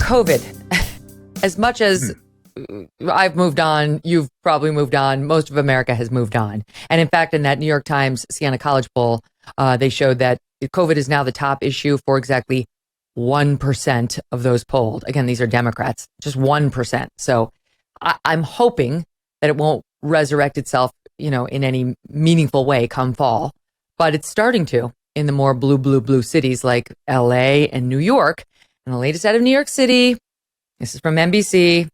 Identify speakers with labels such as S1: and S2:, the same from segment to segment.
S1: COVID, as much as I've moved on, you've probably moved on, most of America has moved on. And in fact, in that New York Times Siena College poll, they showed that COVID is now the top issue for exactly 1% of those polled. Again, these are Democrats, just 1%. So I'm hoping that it won't resurrect itself, in any meaningful way come fall. But it's starting to in the more blue cities like LA and New York. And the latest out of New York City, this is from NBC,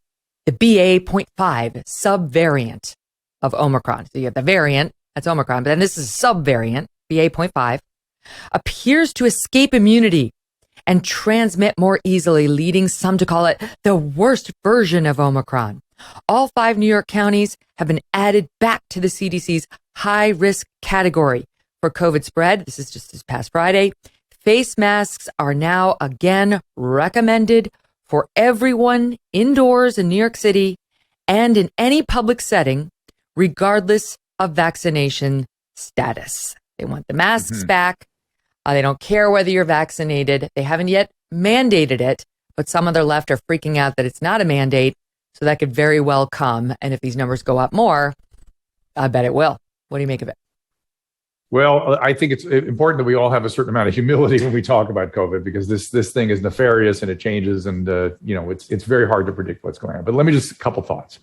S1: the BA.5 subvariant of Omicron. So you have the variant, that's Omicron, but then this is subvariant, BA.5, appears to escape immunity and transmit more easily, leading some to call it the worst version of Omicron. All 5 New York counties have been added back to the CDC's high risk category for COVID spread. This is just this past Friday. Face masks are now again recommended for everyone indoors in New York City and in any public setting, regardless of vaccination status. They want the masks back. They don't care whether you're vaccinated. They haven't yet mandated it, but some on their left are freaking out that it's not a mandate. So that could very well come. And if these numbers go up more, I bet it will. What do you make of it?
S2: Well, I think it's important that we all have a certain amount of humility when we talk about COVID, because this thing is nefarious and it changes, and it's very hard to predict what's going on. But let me just a couple thoughts.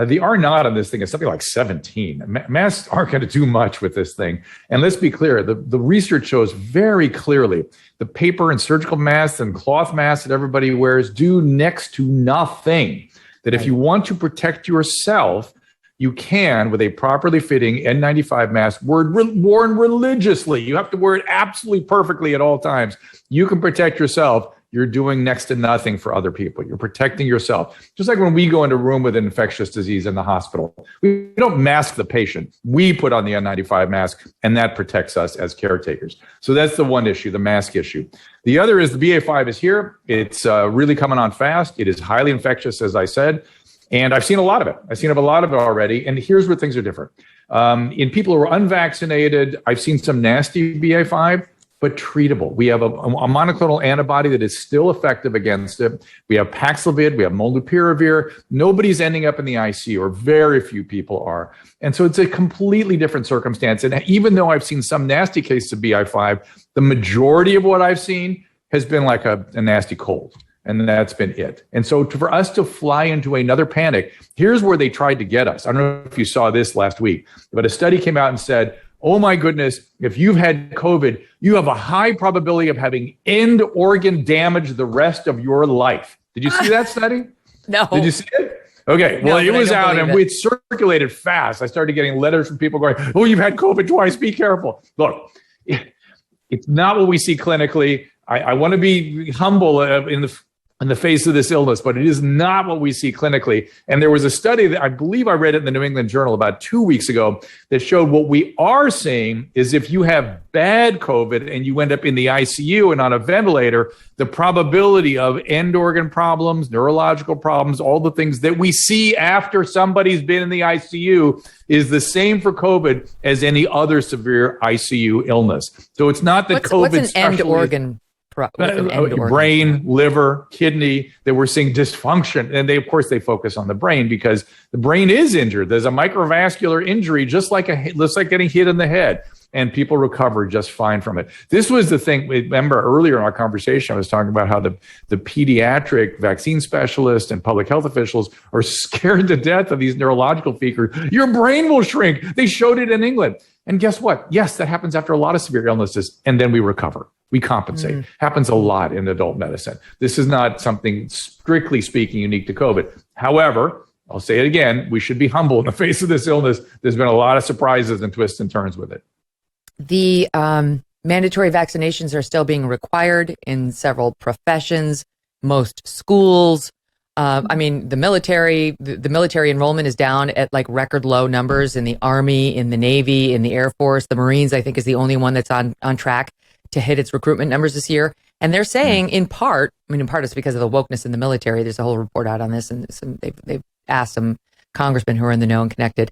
S2: The R naught on this thing is something like 17. Masks aren't going to do much with this thing. And let's be clear, the research shows very clearly the paper and surgical masks and cloth masks that everybody wears do next to nothing. That if you want to protect yourself, you can with a properly fitting N95 mask worn religiously. You have to wear it absolutely perfectly at all times. You can protect yourself. You're doing next to nothing for other people. You're protecting yourself. Just like when we go into a room with an infectious disease in the hospital, we don't mask the patient. We put on the N95 mask, and that protects us as caretakers. So that's the one issue, the mask issue. The other is the BA.5 is here. It's really coming on fast. It is highly infectious, as I said. And I've seen a lot of it. I've seen a lot of it already. And here's where things are different. In people who are unvaccinated, I've seen some nasty BA.5, but treatable. We have a monoclonal antibody that is still effective against it. We have Paxlovid, we have Molnupiravir. Nobody's ending up in the ICU, or very few people are. And so it's a completely different circumstance. And even though I've seen some nasty cases of BA.5, the majority of what I've seen has been like a nasty cold. And that's been it. And so for us to fly into another panic, here's where they tried to get us. I don't know if you saw this last week, but a study came out and said, oh my goodness, if you've had COVID, you have a high probability of having end organ damage the rest of your life. Did you see that study?
S1: No.
S2: Did you see it? Okay, well, it was out and it circulated fast. I started getting letters from people going, oh, you've had COVID twice, be careful. Look, it's not what we see clinically. I want to be humble in the face of this illness, but it is not what we see clinically. And there was a study that I believe I read it in the New England Journal about 2 weeks ago that showed what we are seeing is if you have bad COVID and you end up in the ICU and on a ventilator, the probability of end organ problems, neurological problems, all the things that we see after somebody's been in the ICU is the same for COVID as any other severe ICU illness. So it's not that COVID
S1: what's an end organ?
S2: Brain, liver, kidney, that we're seeing dysfunction. And they focus on the brain because the brain is injured. There's a microvascular injury, just like getting hit in the head. And people recover just fine from it. This was the thing. Remember earlier in our conversation, I was talking about how the pediatric vaccine specialists and public health officials are scared to death of these neurological features. Your brain will shrink. They showed it in England. And guess what? Yes, that happens after a lot of severe illnesses. And then we recover. We compensate. Happens a lot in adult medicine. This is not something, strictly speaking, unique to COVID. However, I'll say it again, we should be humble in the face of this illness. There's been a lot of surprises and twists and turns with it.
S1: The mandatory vaccinations are still being required in several professions, most schools. The military enrollment is down at like record low numbers in the Army, in the Navy, in the Air Force. The Marines, I think, is the only one that's on track to hit its recruitment numbers this year. And they're saying in part it's because of the wokeness in the military. There's a whole report out on this, and they've asked some congressmen who are in the know and connected.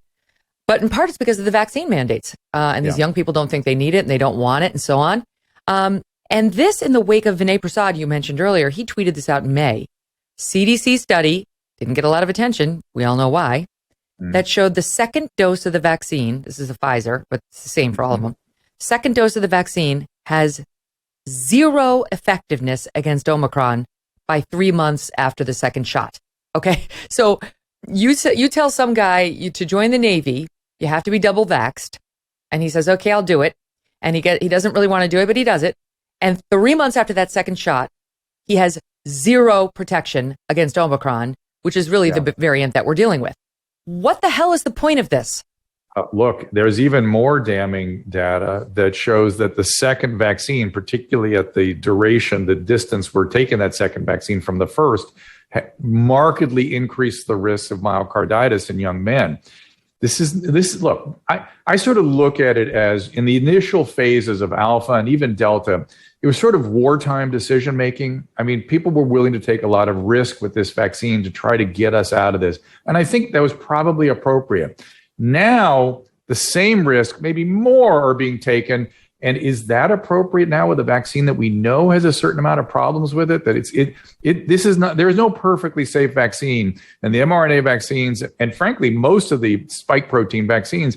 S1: But in part it's because of the vaccine mandates. And these young people don't think they need it and they don't want it and so on. And this in the wake of Vinay Prasad, you mentioned earlier, he tweeted this out in May. CDC study, didn't get a lot of attention. We all know why. That showed the second dose of the vaccine, this is a Pfizer, but it's the same for all of them. Second dose of the vaccine has zero effectiveness against Omicron by 3 months after the second shot. Okay. So you tell some guy to join the Navy, you have to be double vaxxed. And he says, okay, I'll do it. And he doesn't really want to do it, but he does it. And 3 months after that second shot, he has zero protection against Omicron, which is really the variant that we're dealing with. What the hell is the point of this?
S2: Look, there's even more damning data that shows that the second vaccine, particularly at the duration, the distance we're taking that second vaccine from the first, markedly increased the risk of myocarditis in young men. Look, I sort of look at it as in the initial phases of Alpha and even Delta, it was sort of wartime decision making. I mean, people were willing to take a lot of risk with this vaccine to try to get us out of this. And I think that was probably appropriate. Now, the same risk, maybe more, are being taken. And is that appropriate now with a vaccine that we know has a certain amount of problems with it? That there is no perfectly safe vaccine. And the mRNA vaccines, and frankly, most of the spike protein vaccines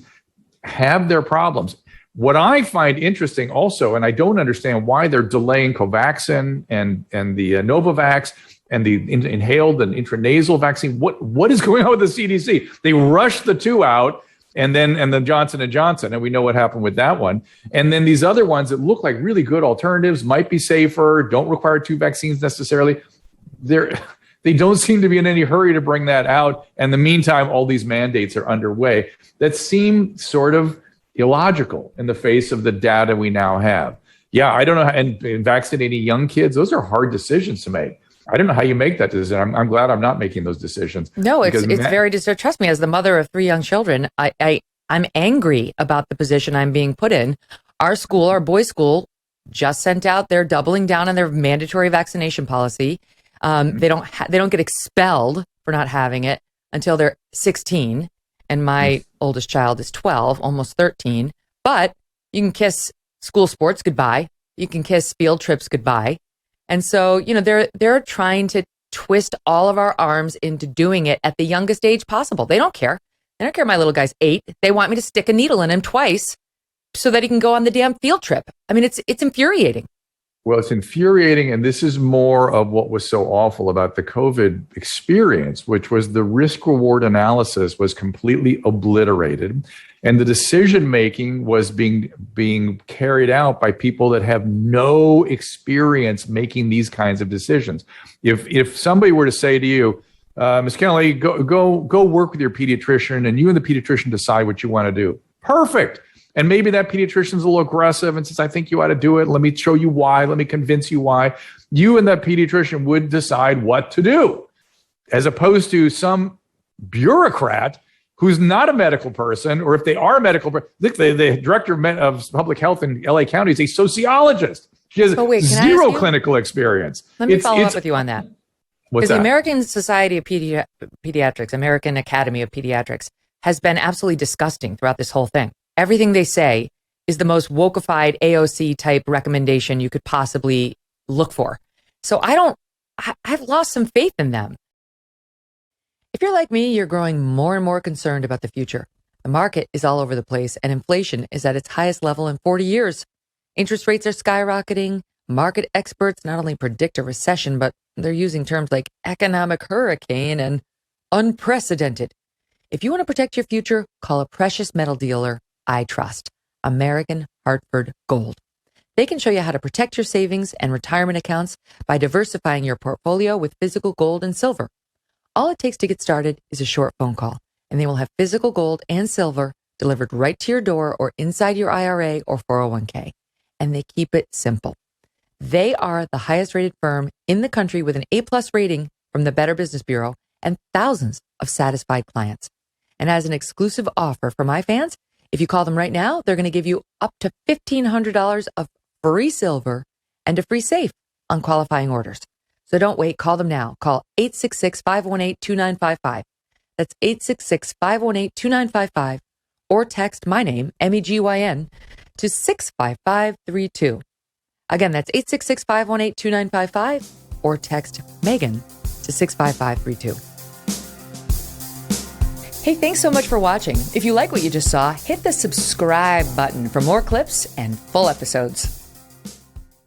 S2: have their problems. What I find interesting also, and I don't understand why they're delaying Covaxin and the Novavax and the inhaled and intranasal vaccine. What is going on with the CDC? They rushed the two out, and then Johnson & Johnson, and we know what happened with that one. And then these other ones that look like really good alternatives, might be safer, don't require two vaccines necessarily. They don't seem to be in any hurry to bring that out. And in the meantime, all these mandates are underway that seem sort of illogical in the face of the data we now have. Yeah, I don't know. And vaccinating young kids, those are hard decisions to make. I don't know how you make that decision. I'm glad I'm not making those decisions.
S1: No, it's very disturbing. Trust me, as the mother of 3 young children, I'm angry about the position I'm being put in. Our school, our boys' school, just sent out their doubling down on their mandatory vaccination policy. They don't get expelled for not having it until they're 16. And my oldest child is 12, almost 13. But you can kiss school sports goodbye. You can kiss field trips goodbye. And so, they're trying to twist all of our arms into doing it at the youngest age possible. They don't care. They don't care my little guy's 8. They want me to stick a needle in him twice so that he can go on the damn field trip. I mean, it's infuriating.
S2: Well, it's infuriating, and this is more of what was so awful about the COVID experience, which was the risk-reward analysis was completely obliterated, and the decision-making was being carried out by people that have no experience making these kinds of decisions. If somebody were to say to you, Ms. Kelly, go work with your pediatrician, and you and the pediatrician decide what you want to do. Perfect. And maybe that pediatrician's a little aggressive and says, I think you ought to do it. Let me show you why. Let me convince you why. You and that pediatrician would decide what to do, as opposed to some bureaucrat who's not a medical person, or if they are a medical person. Look, the director of public health in LA County is a sociologist. She has zero clinical experience.
S1: Let me follow up with you on that.
S2: What's that?
S1: The American Society of Pediatrics, American Academy of Pediatrics, has been absolutely disgusting throughout this whole thing. Everything they say is the most wokeified AOC type recommendation you could possibly look for. So I've lost some faith in them. If you're like me, you're growing more and more concerned about the future. The market is all over the place, and inflation is at its highest level in 40 years. Interest rates are skyrocketing. Market experts not only predict a recession, but they're using terms like economic hurricane and unprecedented. If you want to protect your future, call a precious metal dealer I trust, American Hartford Gold. They can show you how to protect your savings and retirement accounts by diversifying your portfolio with physical gold and silver. All it takes to get started is a short phone call, and they will have physical gold and silver delivered right to your door or inside your IRA or 401k. And they keep it simple. They are the highest rated firm in the country with an A+ rating from the Better Business Bureau and thousands of satisfied clients. And as an exclusive offer for my fans, if you call them right now, they're going to give you up to $1,500 of free silver and a free safe on qualifying orders. So don't wait. Call them now. Call 866-518-2955. That's 866-518-2955. Or text my name, MEGYN, to 65532. Again, that's 866-518-2955. Or text Megyn to 65532. Hey, thanks so much for watching. If you like what you just saw, hit the subscribe button for more clips and full episodes.